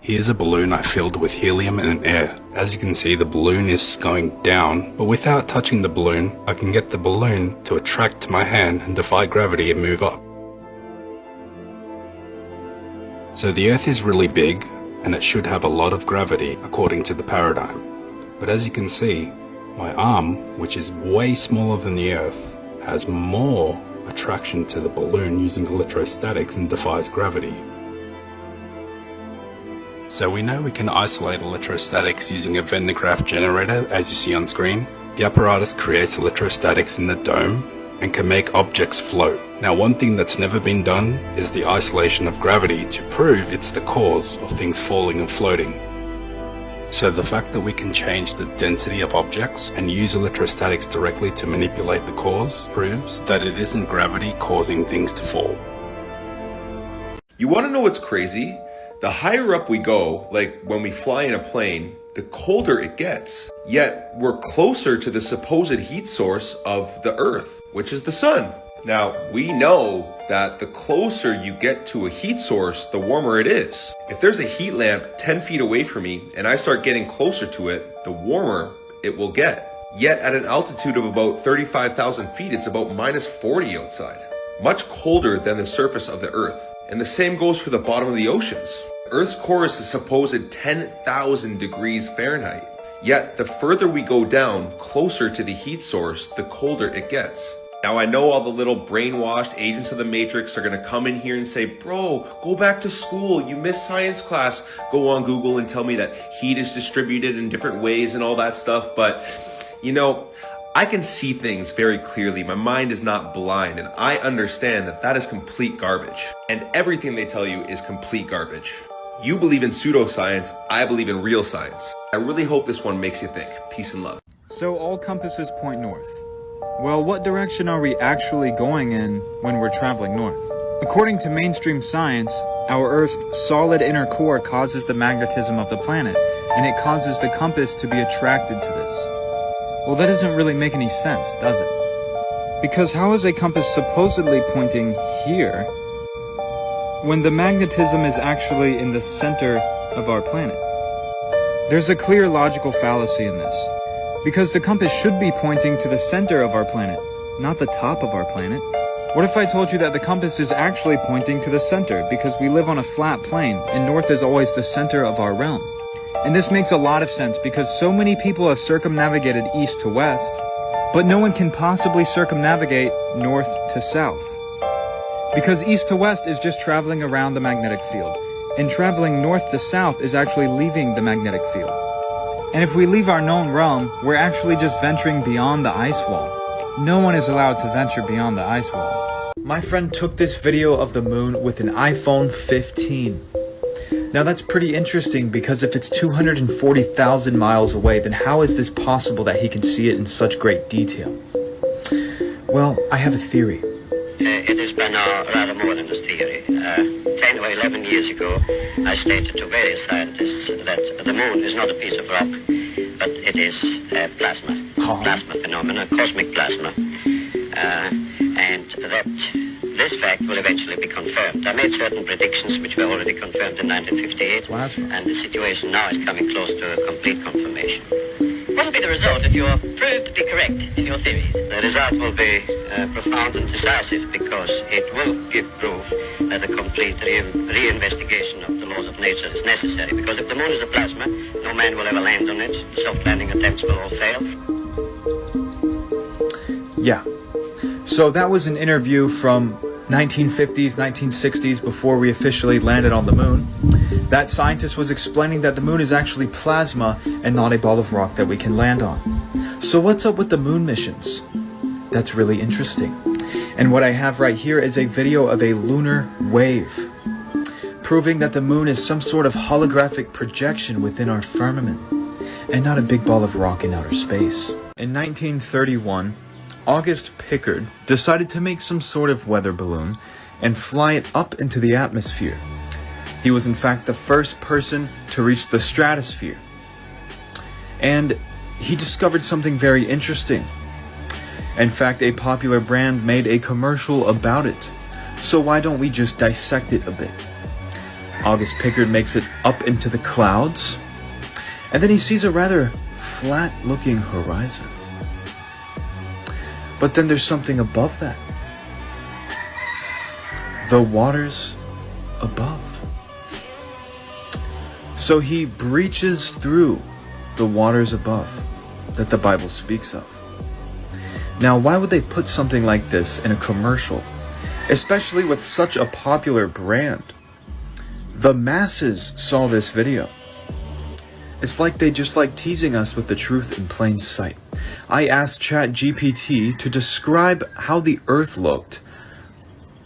Here's a balloon I filled with helium and air. As you can see, the balloon is going down, but without touching the balloon, I can get the balloon to attract to my hand and defy gravity and move up. So the Earth is really big, and it should have a lot of gravity according to the paradigm. But as you can see, my arm, which is way smaller than the Earth, has more attraction to the balloon using electrostatics and defies gravity. So we know we can isolate electrostatics using a Van de Graaff generator, as you see on screen. The apparatus creates electrostatics in the dome and can make objects float. Now, one thing that's never been done is the isolation of gravity to prove it's the cause of things falling and floating. So the fact that we can change the density of objects and use electrostatics directly to manipulate the cause proves that it isn't gravity causing things to fall. You want to know what's crazy? The higher up we go, like when we fly in a plane, the colder it gets. Yet we're closer to the supposed heat source of the Earth, which is the sun. Now, we know that the closer you get to a heat source, the warmer it is. If there's a heat lamp 10 feet away from me and I start getting closer to it, the warmer it will get. Yet at an altitude of about 35,000 feet, it's about -40 outside. Much colder than the surface of the Earth. And the same goes for the bottom of the oceans. Earth's core is a supposed 10,000 degrees Fahrenheit. Yet the further we go down, closer to the heat source, the colder it gets. Now, I know all the little brainwashed agents of the Matrix are going to come in here and say, bro, go back to school. You missed science class. Go on Google and tell me that heat is distributed in different ways and all that stuff. But, you know, I can see things very clearly. My mind is not blind, and I understand that that is complete garbage. And everything they tell you is complete garbage. You believe in pseudoscience. I believe in real science. I really hope this one makes you think. Peace and love. So all compasses point north. Well, what direction are we actually going in when we're traveling north? According to mainstream science, our Earth's solid inner core causes the magnetism of the planet, and it causes the compass to be attracted to this. Well, that doesn't really make any sense, does it? Because how is a compass supposedly pointing here when the magnetism is actually in the center of our planet? There's a clear logical fallacy in this. Because the compass should be pointing to the center of our planet, not the top of our planet. What if I told you that the compass is actually pointing to the center because we live on a flat plane and north is always the center of our realm? And this makes a lot of sense because so many people have circumnavigated east to west, but no one can possibly circumnavigate north to south. Because east to west is just traveling around the magnetic field, and traveling north to south is actually leaving the magnetic field. And if we leave our known realm, we're actually just venturing beyond the ice wall. No one is allowed to venture beyond the ice wall. My friend took this video of the moon with an iPhone 15. Now that's pretty interesting because if it's 240,000 miles away, then how is this possible that he can see it in such great detail? Well, I have a theory. It is by now rather more than a theory. 10 or 11 years ago, I stated to various scientists that the moon is not a piece of rock, but it is plasma, plasma phenomena, cosmic plasma, and that this fact will eventually be confirmed. I made certain predictions which were already confirmed in 1958, Plasma. and the situation now is coming close to a complete confirmation. What will be the result if you are proved to be correct in your theories? The result will be profound and decisive because it will give proof that a complete reinvestigation of the laws of nature is necessary. Because if the moon is a plasma, no man will ever land on it. Soft landing attempts will all fail. Yeah. So that was an interview from 1950s, 1960s before we officially landed on the moon. That scientist was explaining that the moon is actually plasma and not a ball of rock that we can land on. So what's up with the moon missions? That's really interesting. And what I have right here is a video of a lunar wave, proving that the moon is some sort of holographic projection within our firmament, and not a big ball of rock in outer space. In 1931, August Pickard decided to make some sort of weather balloon and fly it up into the atmosphere. He was in fact the first person to reach the stratosphere. And he discovered something very interesting. In fact, a popular brand made a commercial about it. So why don't we just dissect it a bit? August Pickard makes it up into the clouds, and then he sees a rather flat-looking horizon. But then there's something above that. The waters above. So he breaches through the waters above that the Bible speaks of. Now, why would they put something like this in a commercial, especially with such a popular brand? The masses saw this video. It's like they just like teasing us with the truth in plain sight. I asked ChatGPT to describe how the Earth looked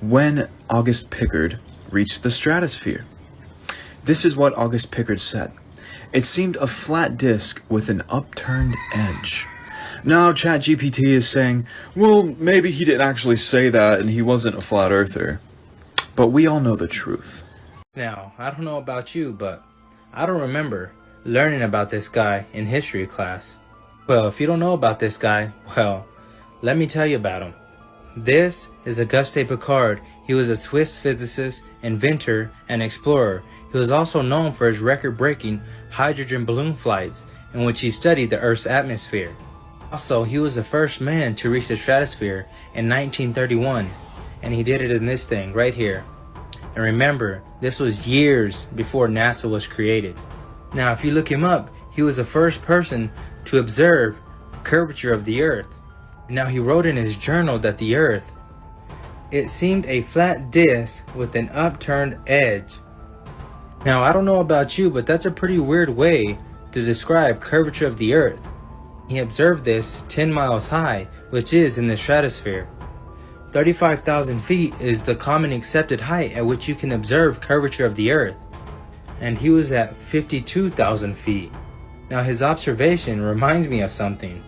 when August Pickard reached the stratosphere. This is what August Pickard said. It seemed a flat disk with an upturned edge. Now ChatGPT is saying, well, maybe he didn't actually say that and he wasn't a flat earther. But we all know the truth. Now, I don't know about you, but I don't remember learning about this guy in history class. Well, if you don't know about this guy, well, let me tell you about him. This is Auguste Piccard. He was a Swiss physicist, inventor, and explorer. He was also known for his record-breaking hydrogen balloon flights, in which he studied the Earth's atmosphere. Also, he was the first man to reach the stratosphere in 1931, and he did it in this thing right here. And remember, this was years before NASA was created. Now, if you look him up, he was the first person to observe curvature of the Earth. Now, he wrote in his journal that the Earth, it seemed a flat disc with an upturned edge. Now, I don't know about you, but that's a pretty weird way to describe curvature of the Earth. He observed this 10 miles high, which is in the stratosphere. 35,000 feet is the common accepted height at which you can observe curvature of the Earth. And he was at 52,000 feet. Now, his observation reminds me of something.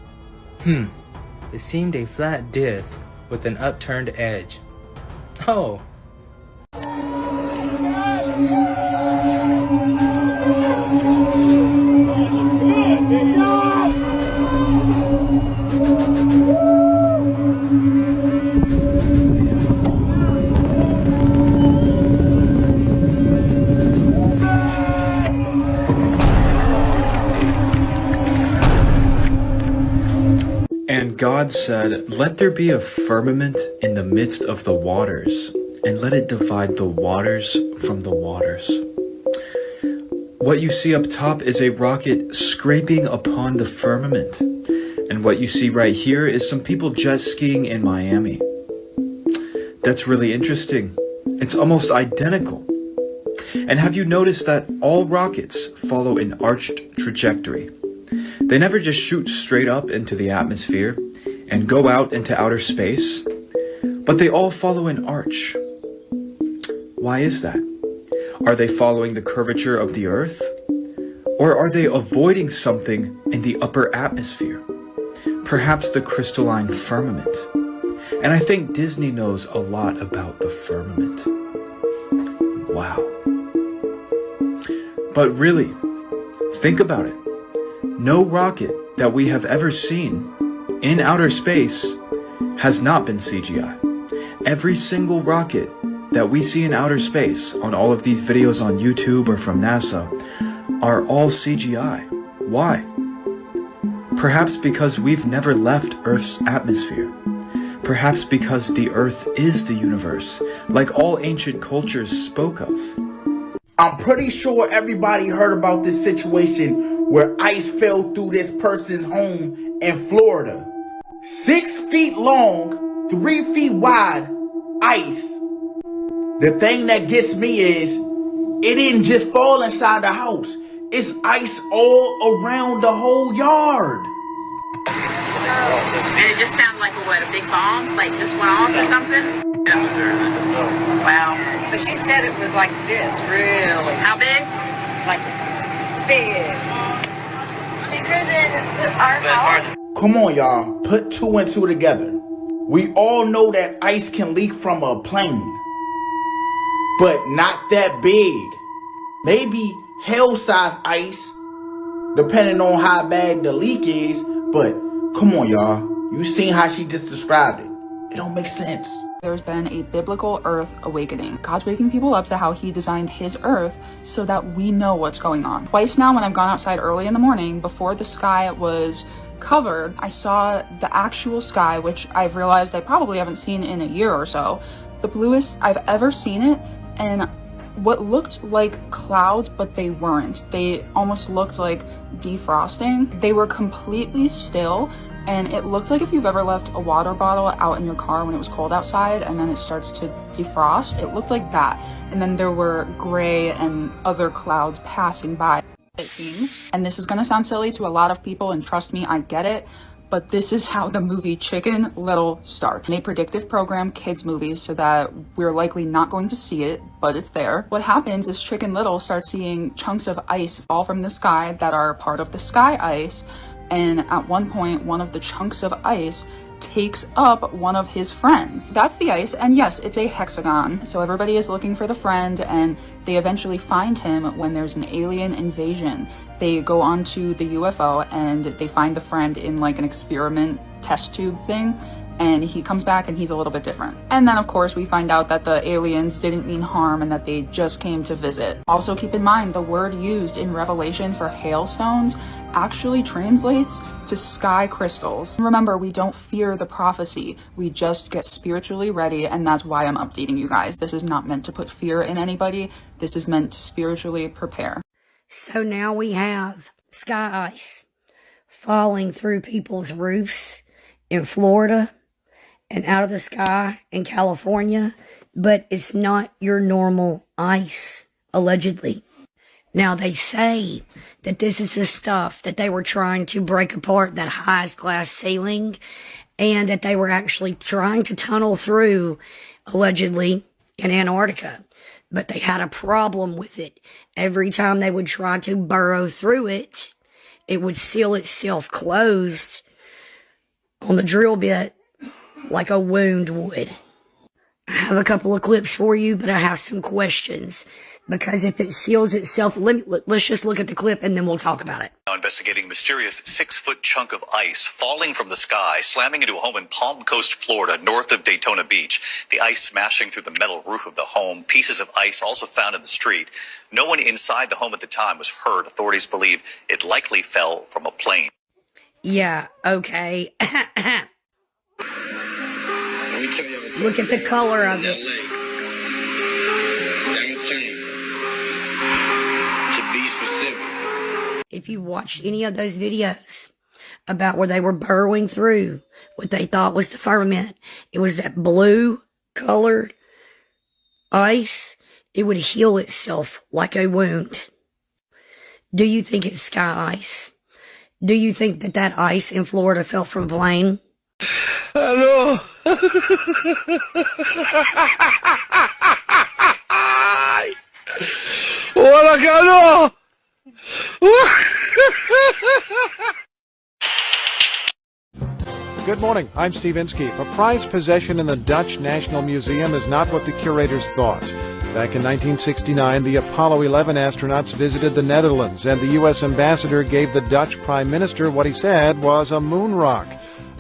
It seemed a flat disc with an upturned edge. Oh. And God said, let there be a firmament in the midst of the waters, and let it divide the waters from the waters. What you see up top is a rocket scraping upon the firmament. And what you see right here is some people jet skiing in Miami. That's really interesting. It's almost identical. And have you noticed that all rockets follow an arched trajectory? They never just shoot straight up into the atmosphere and go out into outer space, but they all follow an arch. Why is that? Are they following the curvature of the Earth? Or are they avoiding something in the upper atmosphere? Perhaps the crystalline firmament. And I think Disney knows a lot about the firmament. Wow. But really, think about it. No rocket that we have ever seen in outer space has not been CGI. Every single rocket that we see in outer space on all of these videos on YouTube or from NASA are all CGI. Why? Perhaps because we've never left Earth's atmosphere. Perhaps because the Earth is the universe, like all ancient cultures spoke of. I'm pretty sure everybody heard about this situation where ice fell through this person's home in Florida. 6 feet long, 3 feet wide, ice. The thing that gets me is, it didn't just fall inside the house. It's ice all around the whole yard. And it just sounded like a big bomb? Like just went off or something? Wow. But she said it was like this, really. How big? Like big. Bigger than our house. Come on, y'all. Put 2 and 2 together. We all know that ice can leak from a plane. But not that big. Maybe hell-sized ice, depending on how bad the leak is. But come on, y'all. You seen how she just described it. It don't make sense. There's been a biblical earth awakening. God's waking people up to how he designed his earth so that we know what's going on. Twice now when I've gone outside early in the morning, before the sky was covered, I saw the actual sky, which I've realized I probably haven't seen in a year or so. The bluest I've ever seen it, and what looked like clouds, but they weren't. They almost looked like defrosting. They were completely still, and it looked like if you've ever left a water bottle out in your car when it was cold outside and then it starts to defrost, it looked like that. And then there were gray and other clouds passing by, it seems. And this is gonna sound silly to a lot of people, and trust me, I get it, but this is how the movie Chicken Little starts. In a predictive program, kids movies, so that we're likely not going to see it, but it's there. What happens is Chicken Little starts seeing chunks of ice fall from the sky that are part of the sky ice, and at one point, one of the chunks of ice takes up one of his friends. That's the ice, and yes, it's a hexagon. So everybody is looking for the friend, and they eventually find him when there's an alien invasion. They go onto the UFO and they find the friend in like an experiment test tube thing, and he comes back and he's a little bit different. And then of course we find out that the aliens didn't mean harm and that they just came to visit. Also keep in mind, the word used in Revelation for hailstones actually translates to sky crystals. Remember, we don't fear the prophecy, we just get spiritually ready, and that's why I'm updating you guys. This is not meant to put fear in anybody, this is meant to spiritually prepare. So now we have sky ice falling through people's roofs in Florida and out of the sky in California, but it's not your normal ice, allegedly. Now, they say that this is the stuff that they were trying to break apart that highest glass ceiling, and that they were actually trying to tunnel through, allegedly, in Antarctica. But they had a problem with it. Every time they would try to burrow through it, it would seal itself closed on the drill bit like a wound would. I have a couple of clips for you, but I have some questions. Because if it seals itself, let's just look at the clip and then we'll talk about it. Now investigating mysterious 6-foot chunk of ice falling from the sky, slamming into a home in Palm Coast, Florida, north of Daytona Beach. The ice smashing through the metal roof of the home. Pieces of ice also found in the street. No one inside the home at the time was hurt. Authorities believe it likely fell from a plane. Yeah, okay. Look at the color of it. If you watched any of those videos about where they were burrowing through what they thought was the firmament, it was that blue colored ice. It would heal itself like a wound. Do you think it's sky ice? Do you think that that ice in Florida fell from a plane? Hello. Hola, Carlos. Good morning, I'm Steve Inskeep. A prized possession in the Dutch National Museum is not what the curators thought. Back in 1969, the Apollo 11 astronauts visited the Netherlands, and the U.S. ambassador gave the Dutch Prime Minister what he said was a moon rock.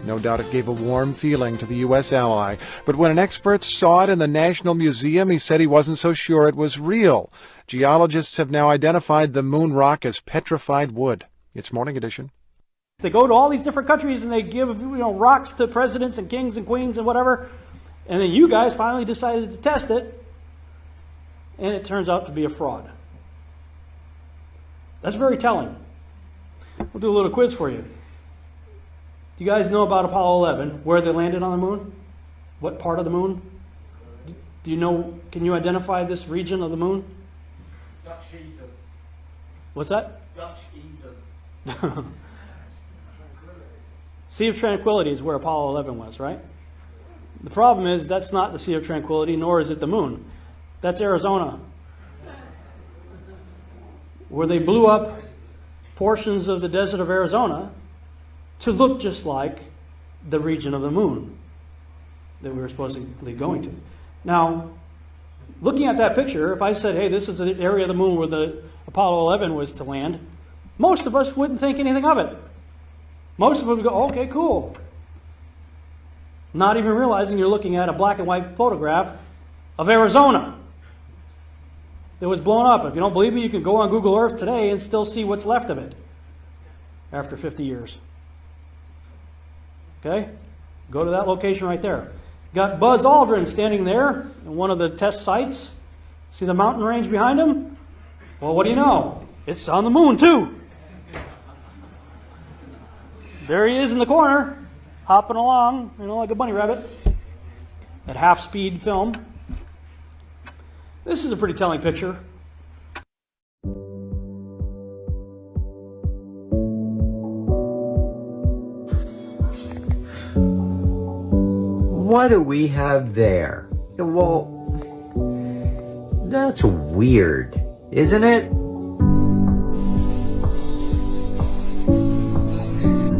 No doubt it gave a warm feeling to the U.S. ally. But when an expert saw it in the National Museum, he said he wasn't so sure it was real. Geologists have now identified the moon rock as petrified wood. It's Morning Edition. They go to all these different countries and they give, rocks to presidents and kings and queens and whatever. And then you guys finally decided to test it. And it turns out to be a fraud. That's very telling. We'll do a little quiz for you. Do you guys know about Apollo 11, where they landed on the moon? What part of the moon? Do you know, can you identify this region of the moon? Dutch Eden. What's that? Dutch Eden. Sea of Tranquility is where Apollo 11 was, right? The problem is that's not the Sea of Tranquility, nor is it the moon. That's Arizona, where they blew up portions of the desert of Arizona to look just like the region of the moon that we were supposedly going to. Now, looking at that picture, if I said, hey, this is the area of the moon where the Apollo 11 was to land, most of us wouldn't think anything of it. Most of us would go, okay, cool. not even realizing you're looking at a black and white photograph of Arizona that was blown up. If you don't believe me, you can go on Google Earth today and still see what's left of it after 50 years. Okay? Go to that location right there. Got Buzz Aldrin standing there in one of the test sites. See the mountain range behind him? Well, what do you know? It's on the moon, too. There he is in the corner, hopping along, like a bunny rabbit at half-speed film. This is a pretty telling picture. What do we have there? Well, that's weird, isn't it?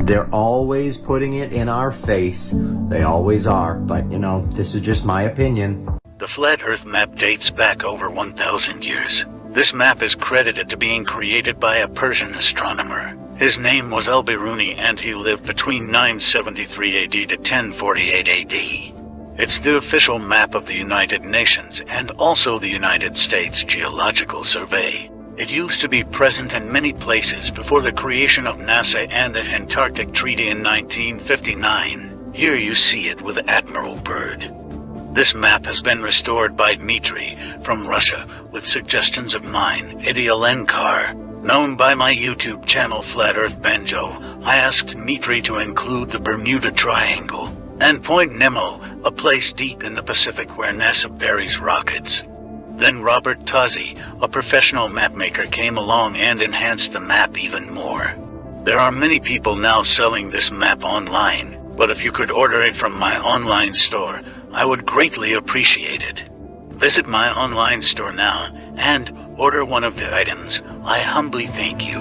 They're always putting it in our face. They always are. But, this is just my opinion. The Flat Earth map dates back over 1,000 years. This map is credited to being created by a Persian astronomer. His name was Al-Biruni, and he lived between 973 AD to 1048 AD. It's the official map of the United Nations and also the United States Geological Survey. It used to be present in many places before the creation of NASA and the Antarctic Treaty in 1959. Here you see it with Admiral Byrd. This map has been restored by Dmitry from Russia with suggestions of mine, Eddie Alenkar. Known by my YouTube channel Flat Earth Banjo, I asked Dmitry to include the Bermuda Triangle and Point Nemo, a place deep in the Pacific where NASA buries rockets. Then Robert Tozzi, a professional mapmaker, came along and enhanced the map even more. There are many people now selling this map online, but if you could order it from my online store, I would greatly appreciate it. Visit my online store now and order one of the items. I humbly thank you.